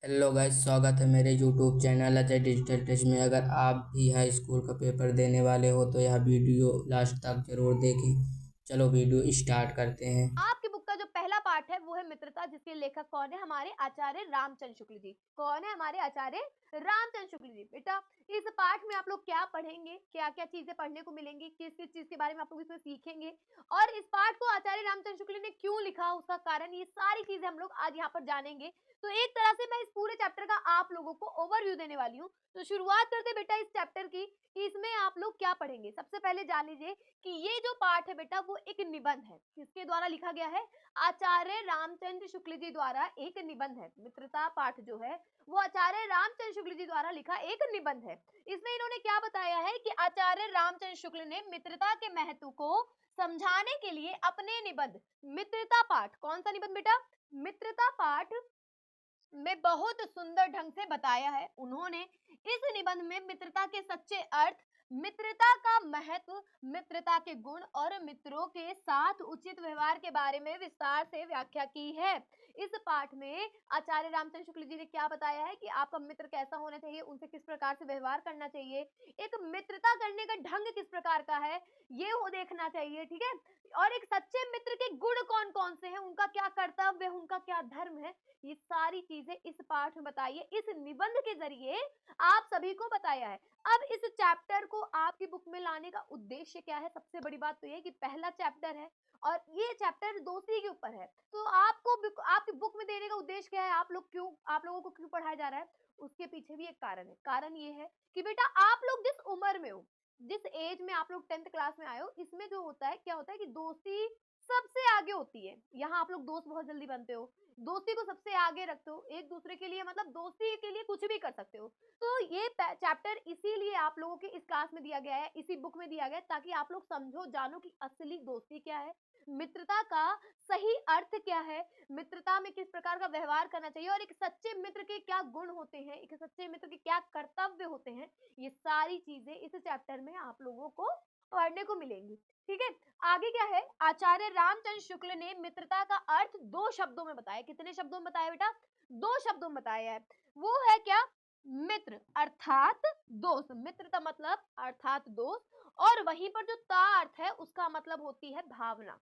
Hello guys, स्वागत है मेरे YouTube channel Ajay digital touch में। अगर आप भी हाई स्कूल का पेपर देने वाले हो तो यह वीडियो लास्ट तक जरूर देखें। चलो वीडियो स्टार्ट करते हैं। आपकी बुक का जो पहला पार्ट है वो है मित्रता, जिसके लेखक कौन है? हमारे आचार्य रामचंद्र शुक्ल जी। कौन है? हमारे आचार्य रामचंद्र शुक्ल जी। बेटा, इस पाठ में आप लोग क्या पढ़ेंगे, क्या क्या चीजें पढ़ने को मिलेंगी, किस किस चीज के बारे में आप लोग इसमें सीखेंगे, और इस पाठ को आचार्य रामचंद्र शुक्ल ने क्यों लिखा, उसका कारण, ये सारी चीजें हम लोग आज यहाँ पर जानेंगे। तो एक तरह से मैं इस पूरे चैप्टर का आप लोगों को ओवरव्यू देने वाली हूँ। तो शुरुआत करते बेटा इस चैप्टर की कि इसमें आप लोग क्या पढ़ेंगे। सबसे पहले जान लीजिए कि ये जो पाठ है बेटा वो एक निबंध है। किसके द्वारा लिखा गया है? आचार्य रामचंद्र शुक्ल जी द्वारा एक निबंध है। मित्रता पाठ जो है वो आचार्य रामचंद्र शुक्ल जी द्वारा लिखा एक निबंध है। इसमें इन्होंने क्या बताया है कि आचार्य रामचंद्र शुक्ल ने मित्रता के महत्व को समझाने के लिए अपने निबंध मित्रता पाठ, कौन सा निबंध बेटा? मित्रता पाठ में बहुत सुंदर ढंग से बताया है। उन्होंने इस निबंध में मित्रता के सच्चे अर्थ, मित्रता का महत्व, मित्रता के गुण और मित्रों के साथ उचित व्यवहार के बारे में विस्तार से व्याख्या की है। इस पाठ में आचार्य रामचंद्र शुक्ल जी ने क्या बताया है कि आपका मित्र कैसा होना चाहिए, उनसे किस प्रकार से व्यवहार करना चाहिए, एक मित्रता करने का ढंग किस प्रकार का है, ये वो देखना चाहिए। ठीक है, और एक सच्चे मित्र के गुण कौन कौन से हैं, उनका क्या कर्तव्य है, उनका क्या धर्म है, ये सारी चीजें इस पाठ में बताई है। इस निबंध के जरिए आप सभी को बताया है। अब इस चैप्टर को आपकी बुक में लाने का उद्देश्य क्या है? सबसे बड़ी बात तो ये कि पहला चैप्टर है और ये चैप्टर दोस्ती के ऊपर है। तो आपको आपकी बुक में देने का उद्देश्य क्या है? आप लोगों को क्यों पढ़ाया जा रहा है? उसके पीछे भी एक कारण है। कारण ये है कि बेटा आप लोग जिस उम्र में हो, जिस एज में आप लोग 10th क्लास में आए हो, इसमें जो होता है, क्या होता है कि दोस्ती सबसे आगे होती है। यहाँ आप लोग दोस्त बहुत जल्दी बनते हो, दोस्ती को सबसे आगे रखते हो, एक दूसरे के लिए, मतलब दोस्ती के लिए कुछ भी कर सकते हो। तो ये चैप्टर इसीलिए आप लोगों के इस क्लास में दिया गया है, इसी बुक में दिया गया है, ताकि आप लोग समझो, जानो कि असली दोस्ती क्या है, मित्रता का सही अर्थ क्या है, मित्रता में किस प्रकार का व्यवहार करना चाहिए, और एक सच्चे मित्र के क्या गुण होते हैं, एक सच्चे मित्र के क्या कर्तव्य होते हैं। ये सारी चीजें इस चैप्टर में आप लोगों को पढ़ने को मिलेंगी। ठीक है, आगे क्या है? आचार्य रामचंद्र शुक्ल ने मित्रता का अर्थ दो शब्दों में बताया। कितने शब्दों में बताया बेटा? दो शब्दों में बताया है। वो है क्या? मित्र अर्थात दोस्त। मित्र का मतलब अर्थात दोस्त, और वहीं पर जो ता अर्थ है उसका मतलब होती है भावना।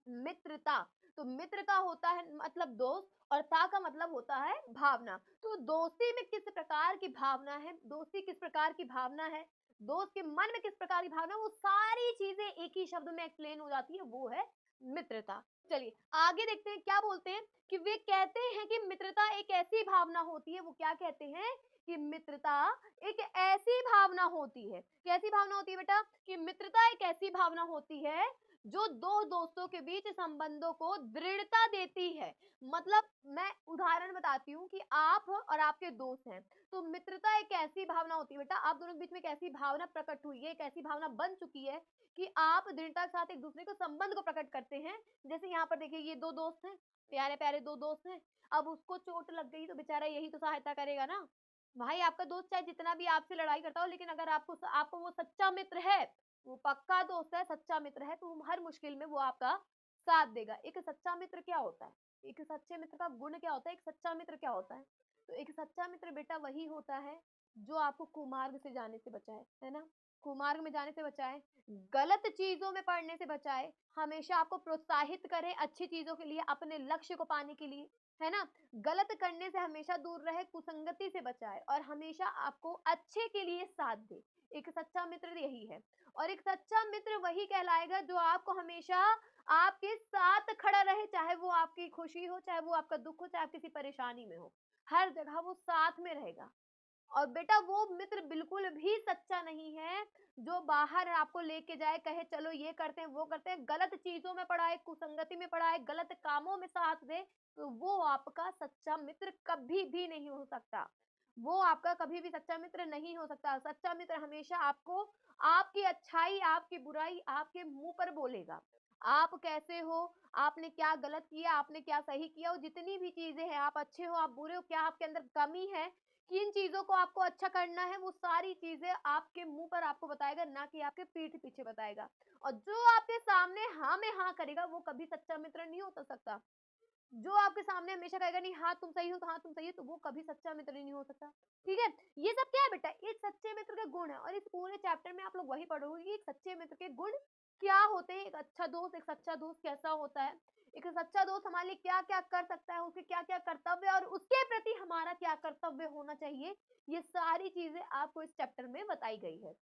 मित्रता, तो मित्र का होता है मतलब दोस्त, और ता का मतलब होता है भावना। तो दोस्ती में किस प्रकार की भावना है, दोस्ती किस प्रकार की भावना है, दोस्त के मन में किस प्रकार की भावना, वो सारी चीजें एक ही शब्द में एक्सप्लेन हो जाती है, वो है मित्रता। चलिए आगे देखते हैं क्या बोलते हैं। कि वे कहते हैं कि मित्रता एक ऐसी भावना होती है, वो क्या कहते हैं कि मित्रता एक ऐसी भावना होती है। कैसी भावना होती है बेटा? कि मित्रता एक ऐसी भावना होती है जो दो दोस्तों के बीच संबंधों को दृढ़ता देती है। मतलब मैं उदाहरण बताती हूँ कि आप और आपके दोस्त हैं, तो मित्रता एक ऐसी भावना होती है बेटा, आप दोनों के बीच में एक ऐसी भावना प्रकट हुई है, एक ऐसी भावना बन चुकी है कि आप दृढ़ता के साथ एक दूसरे को संबंध को प्रकट करते हैं। जैसे यहाँ पर देखिए, ये दो दोस्त हैं, प्यारे प्यारे दो दोस्त हैं। अब उसको चोट लग गई तो बेचारा यही तो सहायता करेगा ना। भाई आपका दोस्त चाहे जितना भी आपसे लड़ाई करता हो, लेकिन अगर आपको आपको वो सच्चा मित्र है, वो पक्का दोस्त है, सच्चा मित्र है, तो हर मुश्किल में वो आपका साथ देगा। एक सच्चा मित्र क्या होता है? एक सच्चे मित्र का गुण क्या होता है? एक सच्चा मित्र क्या होता है? तो एक सच्चा मित्र बेटा वही होता है जो आपको कुमार्ग से जाने से बचाए, है ना? कुमार्ग में जाने से बचाए, गलत चीजों में पड़ने से बचाए, हमेशा आपको प्रोत्साहित करे अच्छी चीजों के लिए, अपने लक्ष्य को पाने के लिए, है ना? गलत करने से हमेशा दूर रहे, कुसंगति से बचाए, और हमेशा आपको अच्छे के लिए साथ दे। एक सच्चा मित्र यही है। और एक सच्चा मित्र वही कहलाएगा जो आपको हमेशा आपके साथ खड़ा रहे, चाहे वो आपकी खुशी हो, चाहे वो आपका दुख हो, चाहे आप किसी परेशानी में हो, हर जगह वो साथ में रहेगा। और बेटा वो मित्र बिल्कुल भी सच्चा नहीं है जो बाहर आपको लेके जाए, कहे चलो ये करते हैं वो करते हैं, गलत चीजों में पड़ा है, कुसंगति में पड़ा है, गलत कामों में साथ दे, तो वो आपका सच्चा मित्र कभी भी नहीं हो सकता। वो आपका कभी भी सच्चा मित्र नहीं हो सकता। सच्चा मित्र हमेशा आपको आपकी अच्छाई, आपकी बुराई आपके मुंह पर बोलेगा। आप कैसे हो, आपने क्या गलत किया, आपने क्या सही किया, वो जितनी भी चीजें हैं, आप अच्छे हो, आप बुरे हो, क्या आपके अंदर कमी है, किन चीजों को आपको अच्छा करना है, वो सारी चीजें आपके मुंह पर आपको बताएगा, ना कि आपके पीठ पीछे बताएगा। और जो आपके सामने हाँ में हाँ करेगा, वो कभी सच्चा मित्र नहीं हो सकता। जो आपके सामने हमेशा कहेगा नहीं हाँ तुम सही हो, तो हाँ तुम सही हो, तो वो कभी सच्चा मित्र नहीं हो सकता। ठीक है, ये सब क्या है बेटा, एक सच्चे मित्र के गुण है, और इस पूरे चैप्टर में आप लोग वही पढ़ोगे कि एक सच्चे मित्र के गुण क्या होते हैं, एक अच्छा दोस्त, एक सच्चा दोस्त कैसा होता है, एक सच्चा दोस्त हमारे लिए क्या क्या कर सकता है, उसके क्या क्या कर्तव्य और उसके प्रति हमारा क्या कर्तव्य होना चाहिए, ये सारी चीजें आपको इस चैप्टर में बताई गई है।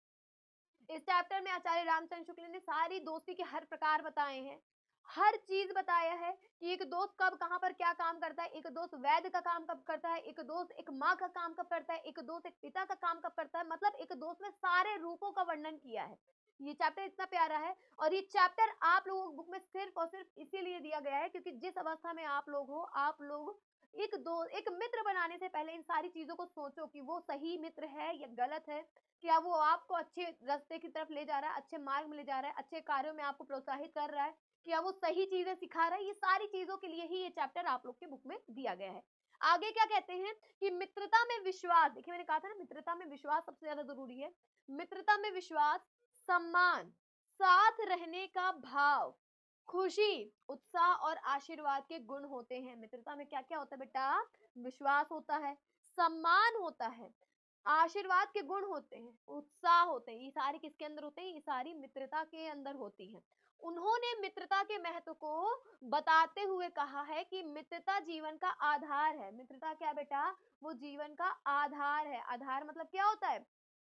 इस चैप्टर में आचार्य रामचंद्र शुक्ल ने सारी दोस्ती के हर प्रकार बताए हैं, हर चीज बताया है कि एक दोस्त कब कहाँ पर क्या काम करता है, एक दोस्त वैद्य का काम कब करता है, एक दोस्त एक माँ का काम कब करता है, एक दोस्त एक पिता का काम कब करता है, मतलब एक दोस्त में सारे रूपों का वर्णन किया है। ये चैप्टर इतना प्यारा है, और ये चैप्टर आप लोगों की बुक में सिर्फ और सिर्फ इसीलिए दिया गया है क्योंकि जिस अवस्था में आप लोग हो, आप लोग एक मित्र बनाने से पहले इन सारी चीजों को सोचो कि वो सही मित्र है या गलत है, क्या वो आपको अच्छे रास्ते की तरफ ले जा रहा है, अच्छे मार्ग में ले जा रहा है, अच्छे कार्यों में आपको प्रोत्साहित कर रहा है, क्या वो सही चीजें सिखा रहा है, ये सारी चीजों के लिए ही ये चैप्टर आप लोग के बुक में दिया गया है। आगे क्या कहते हैं कि मित्रता में विश्वास, देखिए मैंने कहा था ना मित्रता में विश्वास सबसे ज्यादा जरूरी है। मित्रता में विश्वास, सम्मान, साथ रहने का भाव, खुशी, उत्साह और आशीर्वाद के गुण होते हैं। मित्रता में क्या क्या होता है बेटा, विश्वास होता है, सम्मान होता है, आशीर्वाद के गुण होते हैं, उत्साह होते हैं, ये सारे किसके अंदर होते हैं, ये सारी मित्रता के अंदर होती है। उन्होंने मित्रता के महत्व को बताते हुए कहा है कि मित्रता जीवन का आधार है। मित्रता क्या बेटा, वो जीवन का आधार है। आधार मतलब क्या होता है,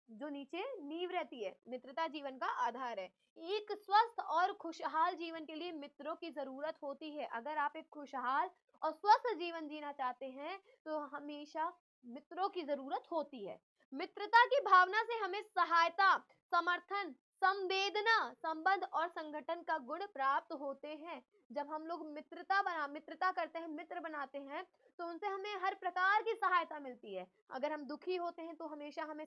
जो नीचे नींव रहती है, मित्रता जीवन का आधार है। एक स्वस्थ और खुशहाल जीवन के लिए मित्रों की जरूरत होती है। अगर आप एक खुशहाल और स्वस्थ जीवन जीना चाहते हैं तो हमेशा मित्रों की जरूरत होती है। मित्रता की भावना से हमें सहायता, समर्थन, संवेदना, संबंध और संगठन का गुण प्राप्त होते हैं। जब हम लोग मित्रता करते हैं, मित्र बनाते हैं, तो उनसे हमें हर प्रकार की सहायता मिलती है। अगर हम दुखी होते हैं तो हमेशा हमें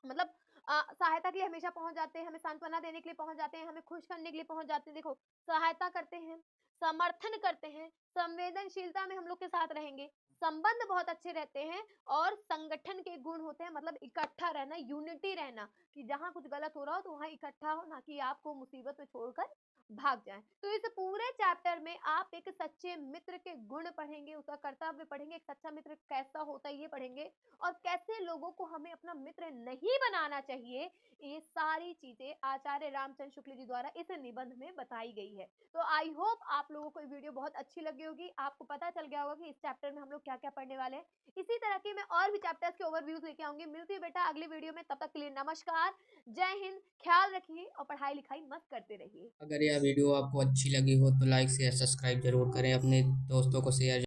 मतलब सहायता के लिए हमेशा पहुंच जाते हैं, हमें सांत्वना देने के लिए पहुंच जाते हैं, हमें खुश करने के लिए पहुंच जाते हैं। देखो, सहायता करते हैं, समर्थन करते हैं, संवेदनशीलता में हम लोग के साथ रहेंगे, संबंध बहुत अच्छे रहते हैं, और संगठन के गुण होते हैं, मतलब इकट्ठा रहना, यूनिटी रहना, कि जहां कुछ गलत हो रहा हो तो वहां इकट्ठा हो, ना कि आपको मुसीबत में छोड़कर भाग जाए। तो इस पूरे चैप्टर में आप एक सच्चे मित्र के गुण पढ़ेंगे, उसका कर्तव्य पढ़ेंगे, एक सच्चा मित्र कैसा होता है ये पढ़ेंगे, और कैसे लोगों को हमें अपना मित्र नहीं बनाना चाहिए, ये सारी चीजें आचार्य रामचंद्र शुक्ल जी द्वारा इस निबंध में बताई गई है। तो आई होप आप लोगों को ये वीडियो बहुत अच्छी लगी होगी, आपको पता चल गया होगा कि इस चैप्टर में हम लोग क्या क्या पढ़ने वाले हैं। इसी तरह की मैं और भी चैप्टर्स के ओवरव्यूज लेके आऊंगी। मिलती हूँ बेटा अगली वीडियो में, तब तक के लिए नमस्कार, जय हिंद, ख्याल रखिए और पढ़ाई लिखाई मत करते रहिए। अगर यह वीडियो आपको अच्छी लगी हो तो लाइक शेयर सब्सक्राइब जरूर करें, अपने दोस्तों को शेयर